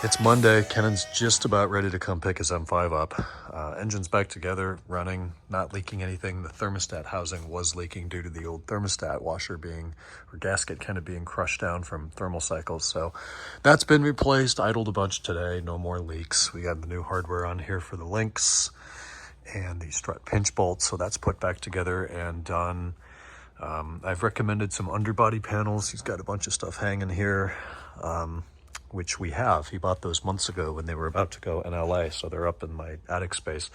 It's Monday. Kennan's just about ready to come pick his M5 up. Engine's back together, running, not leaking anything. The thermostat housing was leaking due to the old thermostat washer being, or gasket kind of being crushed down from thermal cycles. So that's been replaced, idled a bunch today, no more leaks. We got the new hardware on here for the links and the strut pinch bolts. So that's put back together and done. I've recommended some underbody panels. He's got a bunch of stuff hanging here. Which we have. He bought those months ago when they were about to go in LA, so they're up in my attic space.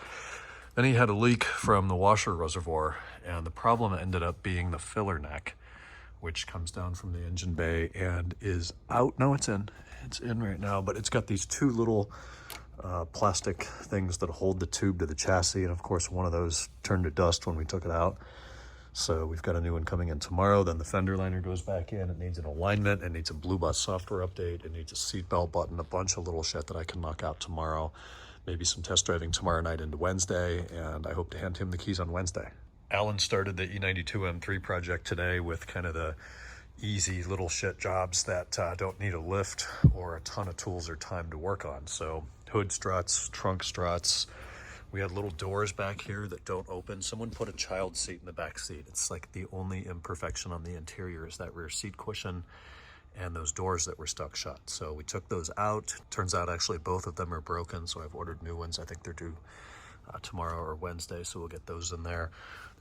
Then he had a leak from the washer reservoir, and the problem ended up being the filler neck, which comes down from the engine bay and is out. No, it's in right now, but it's got these two little plastic things that hold the tube to the chassis, and of course one of those turned to dust when we took it out. So we've got a new one coming in tomorrow. Then the fender liner goes back in. It needs an alignment. It needs a Blue Bus software update. It needs a seatbelt button, a bunch of little shit that I can knock out tomorrow. Maybe some test driving tomorrow night into Wednesday, and I hope to hand him the keys on Wednesday. Alan started the E92 M3 project today with kind of the easy little shit jobs that don't need a lift or a ton of tools or time to work on. So hood struts, trunk struts. We had little doors back here that don't open. Someone put a child seat in the back seat. It's like the only imperfection on the interior is that rear seat cushion and those doors that were stuck shut. So we took those out. Turns out actually both of them are broken, so I've ordered new ones. I think they're due tomorrow or Wednesday, so we'll get those in there.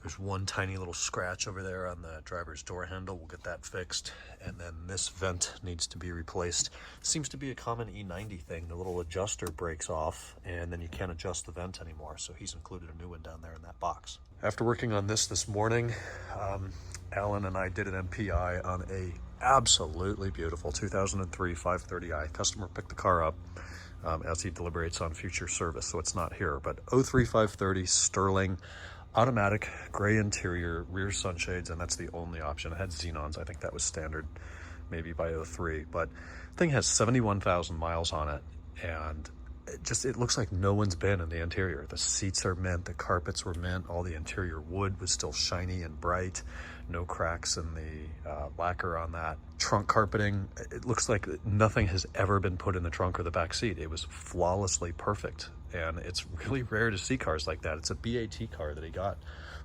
There's one tiny little scratch over there on the driver's door handle. We'll get that fixed. And then this vent needs to be replaced. Seems to be a common E90 thing. The little adjuster breaks off and then you can't adjust the vent anymore. So he's included a new one down there in that box. After working on this morning, Alan and I did an MPI on a absolutely beautiful 2003 530i. Customer picked the car up as he deliberates on future service. So it's not here, but 03 530 Sterling. Automatic, gray interior, rear sunshades, and that's the only option. It had xenons. I think that was standard, maybe by 03, but the thing has 71,000 miles on it, and it looks like no one's been in the interior. The seats are mint, the carpets were mint, all the interior wood was still shiny and bright, no cracks in the lacquer on that. Trunk carpeting, it looks like nothing has ever been put in the trunk or the back seat. It was flawlessly perfect. And it's really rare to see cars like that. It's a BAT car that he got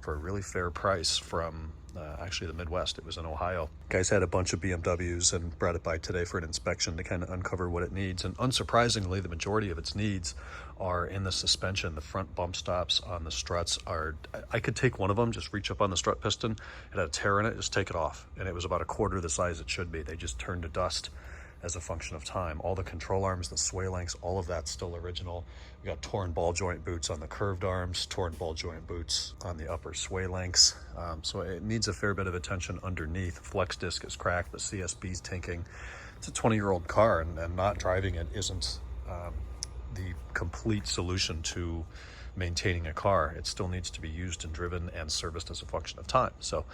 for a really fair price from actually the Midwest. It was in Ohio. Guys had a bunch of BMWs and brought it by today for an inspection to kind of uncover what it needs. And unsurprisingly, the majority of its needs are in the suspension. The front bump stops on the struts are, I could take one of them, just reach up on the strut piston. It had a tear in it, just take it off. And it was about a quarter the size it should be. They just turned to dust as a function of time. All the control arms, the sway links, all of that's still original. We got torn ball joint boots on the curved arms, torn ball joint boots on the upper sway links. So it needs a fair bit of attention underneath. Flex disc is cracked, the CSB's tinking. It's a 20-year-old car, and not driving it isn't the complete solution to maintaining a car. It still needs to be used and driven and serviced as a function of time. So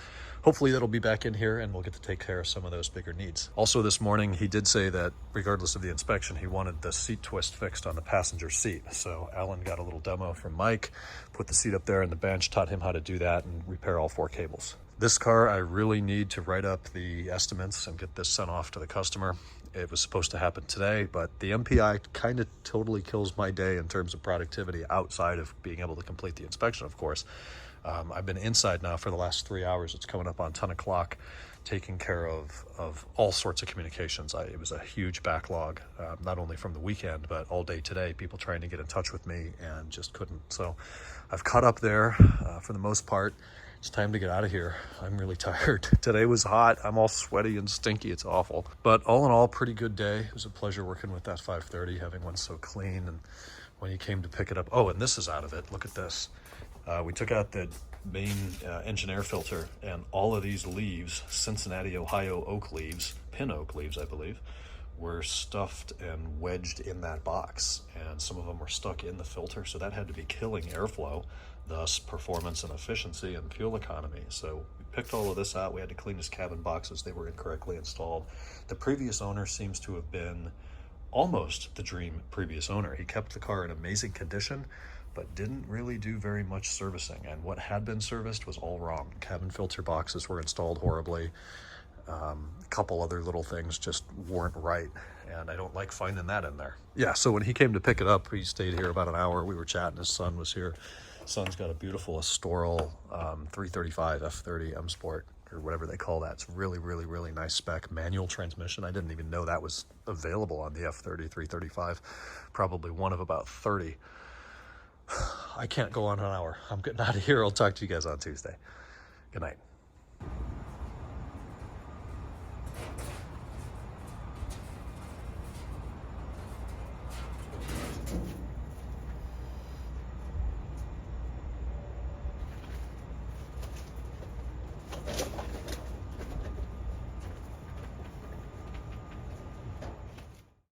hopefully that'll be back in here and we'll get to take care of some of those bigger needs. Also this morning, he did say that regardless of the inspection, he wanted the seat twist fixed on the passenger seat. So Alan got a little demo from Mike, put the seat up there on the bench, taught him how to do that and repair all 4 cables. This car, I really need to write up the estimates and get this sent off to the customer. It was supposed to happen today, but the MPI kind of totally kills my day in terms of productivity outside of being able to complete the inspection, of course. I've been inside now for the last 3 hours. It's coming up on 10 o'clock, taking care of all sorts of communications. It was a huge backlog, not only from the weekend, but all day today, people trying to get in touch with me and just couldn't. So I've caught up there for the most part. It's time to get out of here. I'm really tired. Today was hot. I'm all sweaty and stinky. It's awful. But all in all, pretty good day. It was a pleasure working with that 530, having one so clean. And when he came to pick it up, oh, and this is out of it. Look at this. We took out the main engine air filter, and all of these leaves, Cincinnati, Ohio oak leaves, pin oak leaves, I believe, were stuffed and wedged in that box. And some of them were stuck in the filter. So that had to be killing airflow, thus performance and efficiency and fuel economy. So we picked all of this out. We had to clean his cabin boxes. They were incorrectly installed. The previous owner seems to have been almost the dream previous owner. He kept the car in amazing condition, but didn't really do very much servicing. And what had been serviced was all wrong. Cabin filter boxes were installed horribly. A couple other little things just weren't right. and I don't like finding that in there. Yeah, so when he came to pick it up, he stayed here about an hour. We were chatting, his son was here. Son's got a beautiful Astoral 335 F30 M Sport, or whatever they call that. It's really, really, really nice spec. Manual transmission. I didn't even know that was available on the F30 335. Probably one of about 30. I can't go on an hour. I'm getting out of here. I'll talk to you guys on Tuesday. Good night.